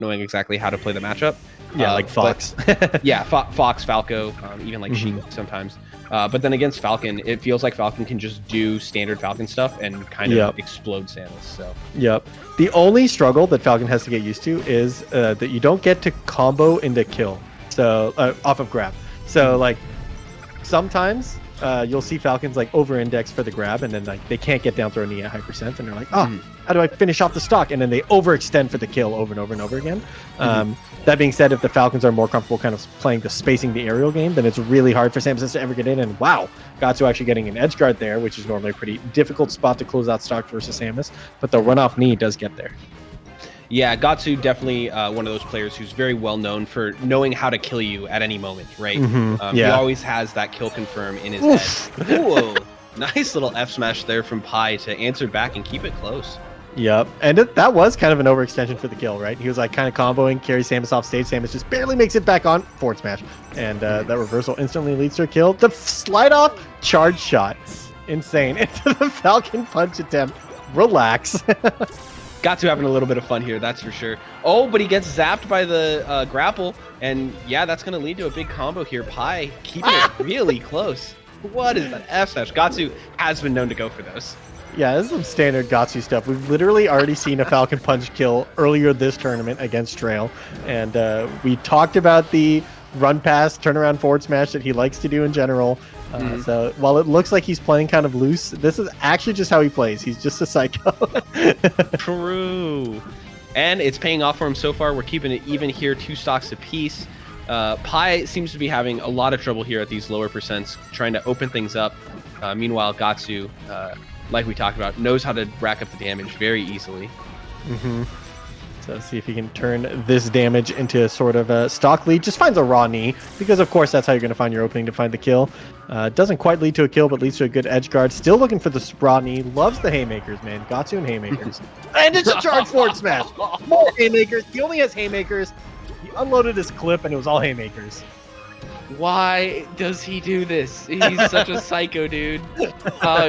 knowing exactly how to play the matchup. Yeah, like Fox. Yeah, Fox, Falco, even like Sheik sometimes. But then against Falcon, it feels like Falcon can just do standard Falcon stuff and kind of explode Samus. So. Yep. The only struggle that Falcon has to get used to is that you don't get to combo into kill. So off of grab. So like sometimes you'll see Falcons like over-index for the grab, and then like they can't get down throw knee at high percent, and they're like, oh, how do I finish off the stock? And then they overextend for the kill over and over and over again. That being said, if the Falcons are more comfortable kind of playing the spacing the aerial game, then it's really hard for Samus to ever get in. And wow, Gahtzu actually getting an edge guard there, which is normally a pretty difficult spot to close out stock versus Samus. But the run-off knee does get there. Yeah, Gahtzu definitely one of those players who's very well known for knowing how to kill you at any moment, right? He always has that kill confirm in his head. Whoa, nice little F smash there from Pi to answer back and keep it close. Yep, and that was kind of an overextension for the kill, right? He was like kind of comboing, carries Samus off stage. Samus just barely makes it back on, forward smash. And that reversal instantly leads to a kill. The slide off charge shot, insane. Into the Falcon punch attempt. Relax. Gahtzu having a little bit of fun here, that's for sure. Oh, but he gets zapped by the grapple. And yeah, that's going to lead to a big combo here. Pi keeping it really close. What is that F smash? Gahtzu has been known to go for those. Yeah, this is some standard Gahtzu stuff. We've literally already seen a Falcon Punch kill earlier this tournament against Trail. And we talked about the run pass, turnaround forward smash that he likes to do in general. So while it looks like he's playing kind of loose, this is actually just how he plays. He's just a psycho. True. And it's paying off for him so far. We're keeping it even here, 2 stocks apiece. Pi seems to be having a lot of trouble here at these lower percents, trying to open things up. Meanwhile, Gahtzu, like we talked about, knows how to rack up the damage very easily. So see if he can turn this damage into sort of a stock lead. Just finds a raw knee, because of course that's how you're going to find your opening to find the kill. Doesn't quite lead to a kill, but leads to a good edge guard. Still looking for the raw knee. Loves the haymakers, man. Gahtzu and haymakers. And it's a charge forward smash. More haymakers. He only has haymakers. He unloaded his clip and it was all haymakers. Why does he do this? He's such a psycho, dude.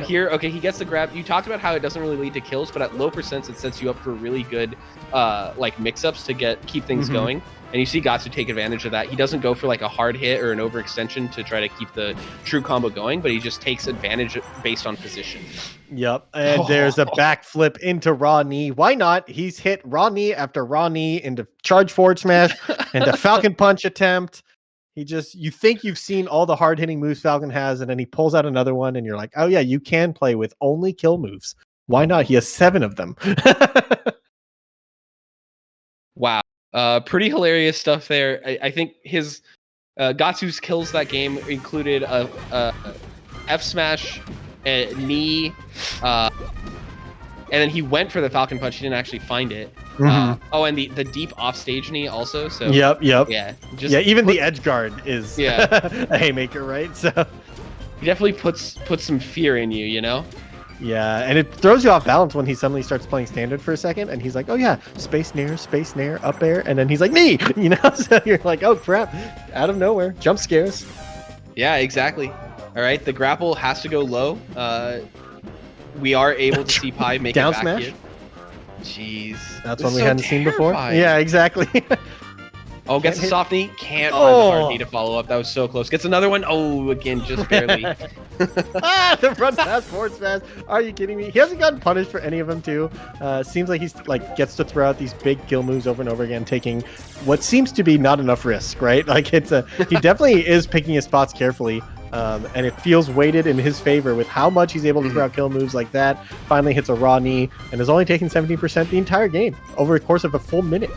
Here, okay, he gets the grab. You talked about how it doesn't really lead to kills, but at low percents, it sets you up for really good, like mix-ups to keep things going. And you see Gahtzu take advantage of that. He doesn't go for like a hard hit or an overextension to try to keep the true combo going, but he just takes advantage based on position. Yep, and there's a backflip into raw knee. Why not? He's hit raw knee after raw knee into charge forward smash and a Falcon punch attempt. You think you've seen all the hard hitting moves Falcon has, and then he pulls out another one, and you're like, oh yeah, you can play with only kill moves. Why not? He has 7 of them. Wow. Pretty hilarious stuff there. I think his Gahtzu's kills that game included a F smash, a knee, and then he went for the Falcon punch. He didn't actually find it. Oh, and the deep offstage knee also. So yep. Yeah. Even the edge guard is a haymaker, right? So he definitely puts some fear in you, you know? Yeah, and it throws you off balance when he suddenly starts playing standard for a second, and he's like, oh yeah, space nair, up air, and then he's like, knee! You know? So you're like, oh crap, out of nowhere, jump scares. Yeah, exactly. All right, the grapple has to go low. We are able to see Pi make down it back smash? Here. Jeez. That's one we hadn't seen before. Yeah, exactly. Oh, gets a soft knee. Can't find the hard knee to follow up. That was so close. Gets another one. Oh, again, just barely. The run past forward smash. Are you kidding me? He hasn't gotten punished for any of them too. Seems like he's gets to throw out these big kill moves over and over again, taking what seems to be not enough risk, right? Like he definitely is picking his spots carefully. And it feels weighted in his favor with how much he's able to throw out kill moves like that. Finally hits a raw knee and is only taking 17% the entire game over the course of a full minute.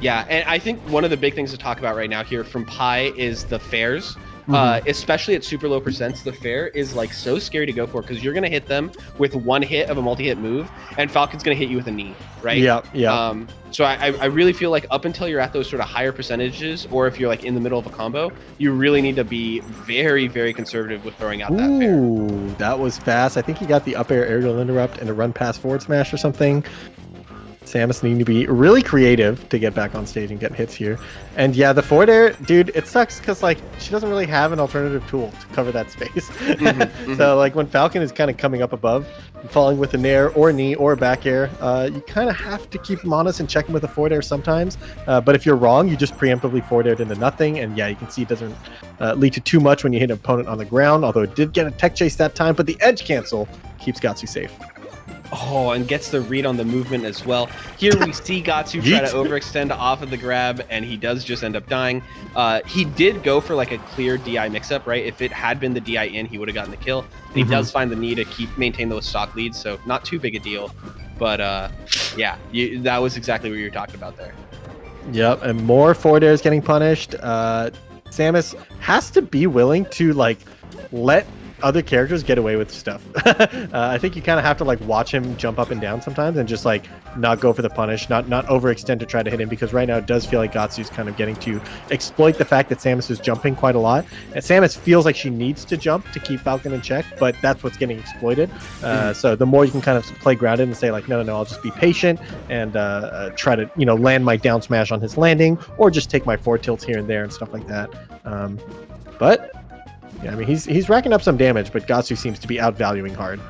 Yeah, and I think one of the big things to talk about right now here from Pi is the fairs. Especially at super low percents, the fair is like so scary to go for because you're going to hit them with one hit of a multi-hit move and Falcon's going to hit you with a knee, right? Yeah. So I really feel like up until you're at those sort of higher percentages, or if you're like in the middle of a combo, you really need to be very, very conservative with throwing out that fair. Ooh, that was fast. I think he got the up air aerial interrupt and a run past forward smash or something. Samus needing to be really creative to get back on stage and get hits here. And yeah, the forward air, dude, it sucks because like she doesn't really have an alternative tool to cover that space. So like when Falcon is kind of coming up above, falling with an air or a knee or a back air, you kind of have to keep him honest and check him with a forward air sometimes. But if you're wrong, you just preemptively forward aired into nothing. And yeah, you can see it doesn't lead to too much when you hit an opponent on the ground, although it did get a tech chase that time, but the edge cancel keeps Gahtzu safe. Oh, and gets the read on the movement as well. Here we see Gahtzu try to overextend off of the grab, and he does just end up dying. He did go for like a clear DI mix-up, right? If it had been the DI in, he would have gotten the kill. He does find the need to maintain those stock leads, so not too big a deal. But yeah, that was exactly what you were talking about there. Yep, and more forward airs getting punished. Samus has to be willing to like let other characters get away with stuff. I think you kind of have to like watch him jump up and down sometimes and just like not go for the punish, not overextend to try to hit him, because right now it does feel like Gahtzu's kind of getting to exploit the fact that Samus is jumping quite a lot. And Samus feels like she needs to jump to keep Falcon in check, but that's what's getting exploited. So the more you can kind of play grounded and say like, no, I'll just be patient and try to, land my down smash on his landing, or just take my forward tilts here and there and stuff like that. But yeah, I mean, he's racking up some damage, but Gahtzu seems to be outvaluing hard.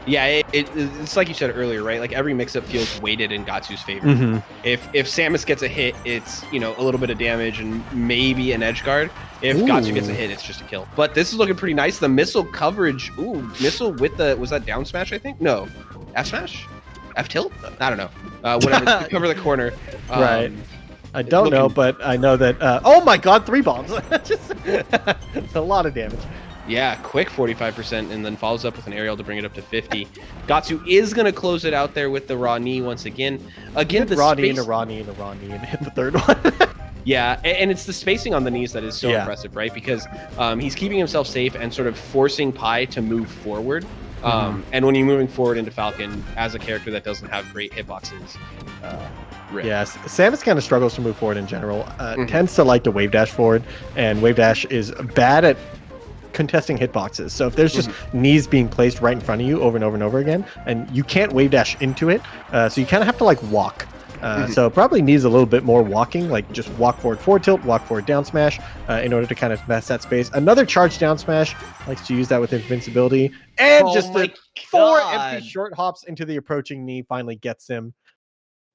Yeah, it's like you said earlier, right? Like every mix-up feels weighted in Gahtzu's favor. If Samus gets a hit, it's a little bit of damage and maybe an edge guard. If Gahtzu gets a hit, it's just a kill. But this is looking pretty nice. The missile coverage, missile with was that down smash? I think no, F smash, F tilt. I don't know. Whatever, cover the corner. Right. I don't know, but I know that. Oh my God, 3 bombs! It's a lot of damage. Yeah, quick 45%, and then follows up with an aerial to bring it up to 50. Gahtzu is going to close it out there with the raw knee once again. The raw knee and a raw knee and a raw knee, and hit the third one. Yeah, and it's the spacing on the knees that is so impressive, right? Because he's keeping himself safe and sort of forcing Pi to move forward. And when you're moving forward into Falcon as a character that doesn't have great hitboxes, yes, Samus kind of struggles to move forward in general. Tends to like to wave dash forward, and wave dash is bad at contesting hitboxes. So if there's just knees being placed right in front of you over and over and over again, and you can't wave dash into it, so you kind of have to like walk. So probably needs a little bit more walking, like just walk forward tilt, walk forward down smash, in order to kind of mess that space. Another charge down smash, likes to use that with invincibility, and just the 4 empty short hops into the approaching knee finally gets him.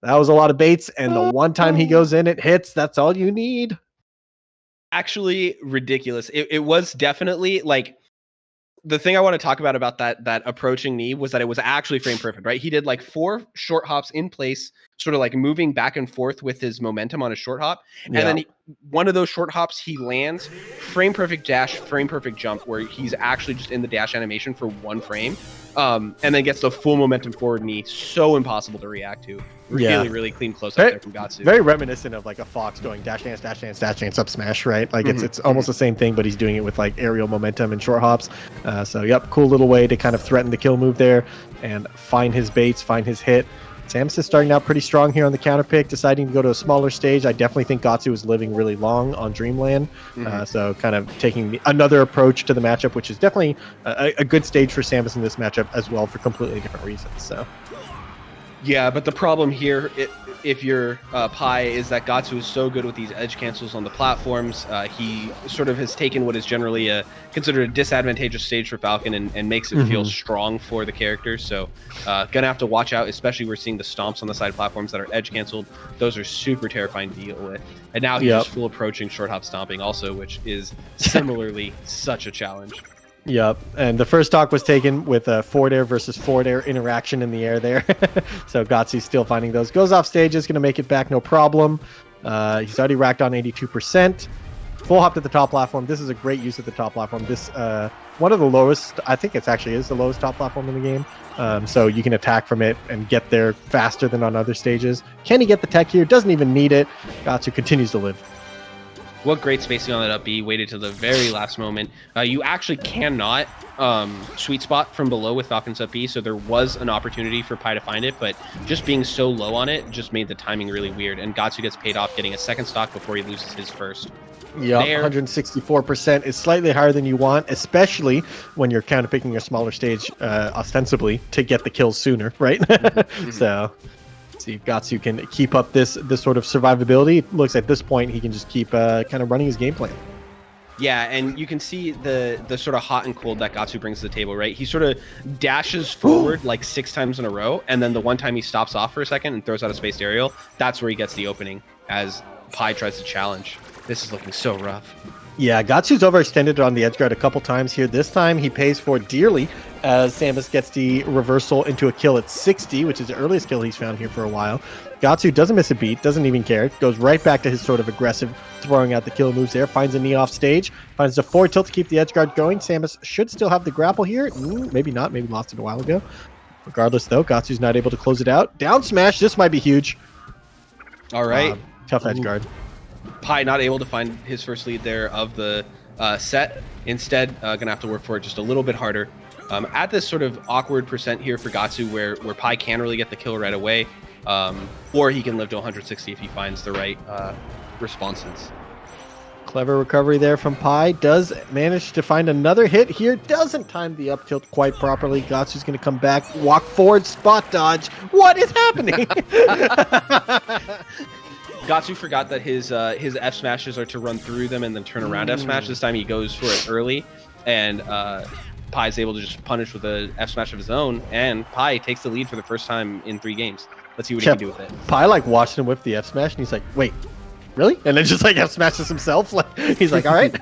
That was a lot of baits, and the one time he goes in, it hits. That's all you need. Actually, ridiculous. It was definitely like the thing I want to talk about that approaching knee was that it was actually frame perfect, right? He did like 4 short hops in place, sort of like moving back and forth with his momentum on a short hop. And then one of those short hops, he lands, frame perfect dash, frame perfect jump, where he's actually just in the dash animation for 1 frame. And then gets the full momentum forward knee. So impossible to react to. Really clean close up there from Gahtzu. Very reminiscent of like a Fox doing dash dance, up smash, right? Like it's almost the same thing, but he's doing it with like aerial momentum and short hops. So yep, cool little way to kind of threaten the kill move there and find his baits, find his hit. Samus is starting out pretty strong here on the counter pick, deciding to go to a smaller stage. I definitely think Gahtzu is living really long on Dreamland. So kind of taking another approach to the matchup, which is definitely a good stage for Samus in this matchup as well for completely different reasons. So. Yeah, but the problem here, if you're Pi, is that Gahtzu is so good with these edge cancels on the platforms. He sort of has taken what is generally considered a disadvantageous stage for Falcon and makes it feel strong for the character. So gonna have to watch out, especially we're seeing the stomps on the side platforms that are edge canceled. Those are super terrifying to deal with. And now he's just full approaching short hop stomping also, which is similarly such a challenge. Yep, and the first stock was taken with a forward air versus forward air interaction in the air there. So Gahtzu's still finding those. Goes off stage, is going to make it back no problem. He's already racked on 82%. Full hop to the top platform. This is a great use of the top platform. This one of the lowest, I think it actually is the lowest top platform in the game. So you can attack from it and get there faster than on other stages. Can he get the tech here? Doesn't even need it. Gahtzu continues to live. What great spacing on that up B, waited to the very last moment. You actually cannot sweet spot from below with Falcon's up B, so there was an opportunity for Pi to find it, but just being so low on it just made the timing really weird, and Gahtzu gets paid off getting a second stock before he loses his first. Yeah, 164% is slightly higher than you want, especially when you're counterpicking a smaller stage ostensibly to get the kills sooner, right? So See if Gahtzu can keep up this sort of survivability. It looks at this point he can just keep kind of running his game plan. Yeah, and you can see the sort of hot and cold that Gahtzu brings to the table, right? He sort of dashes forward like 6 times in a row, and then the one time he stops off for a second and throws out a spaced aerial, that's where he gets the opening as Pi tries to challenge. This is looking so rough. Yeah, Gahtzu's overextended on the edge guard a couple times here. This time he pays for it dearly as Samus gets the reversal into a kill at 60, which is the earliest kill he's found here for a while. Gahtzu doesn't miss a beat, doesn't even care. Goes right back to his sort of aggressive throwing out the kill moves there. Finds a knee off stage. Finds the forward tilt to keep the edge guard going. Samus should still have the grapple here. Maybe not. Maybe lost it a while ago. Regardless, though, Gahtzu's not able to close it out. Down smash. This might be huge. All right. Tough edge guard. Pi not able to find his first lead there of the set. Instead, gonna have to work for it just a little bit harder. At this sort of awkward percent here for Gahtzu where Pi can really get the kill right away, or he can live to 160 if he finds the right responses. Clever recovery there from Pi. Does manage to find another hit here. Doesn't time the up tilt quite properly. Gahtzu's going to come back, walk forward, spot dodge. What is happening? Gahtzu forgot that his F smashes are to run through them and then turn around F smash. This time he goes for it early, and Pi is able to just punish with a F smash of his own, and Pi takes the lead for the first time in 3 games. Let's see what he can do with it. Pi like watched him whip the F smash, and he's like, "Wait, really?" And then just like F smashes himself. Like he's like, "All right."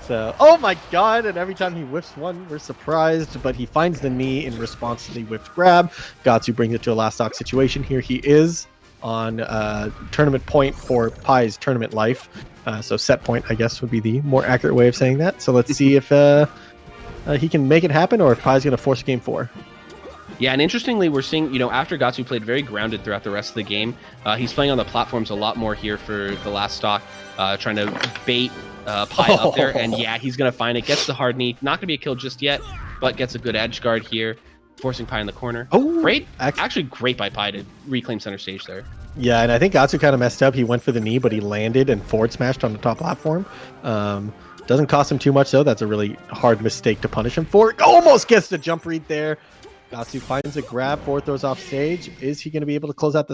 So, oh my god! And every time he whips one, we're surprised, but he finds the knee in response to the whipped grab. Gahtzu brings it to a last stock situation. Here he is on tournament point for Pi's tournament life. So set point, I guess, would be the more accurate way of saying that. So let's see if he can make it happen, or if Pi's going to force game 4. Yeah, and interestingly, we're seeing, after Gahtzu played very grounded throughout the rest of the game, he's playing on the platforms a lot more here for the last stock, trying to bait Pi up there. And yeah, he's going to find it. Gets the hard knee. Not going to be a kill just yet, but gets a good edge guard here, forcing Pi in the corner. Oh, great. Actually, great by Pi to reclaim center stage there. Yeah, and I think Gahtzu kind of messed up. He went for the knee, but he landed and forward smashed on the top platform. Doesn't cost him too much, though. That's a really hard mistake to punish him for. Almost gets the jump read there. Gahtzu finds a grab, forward throws off stage. Is he going to be able to close out the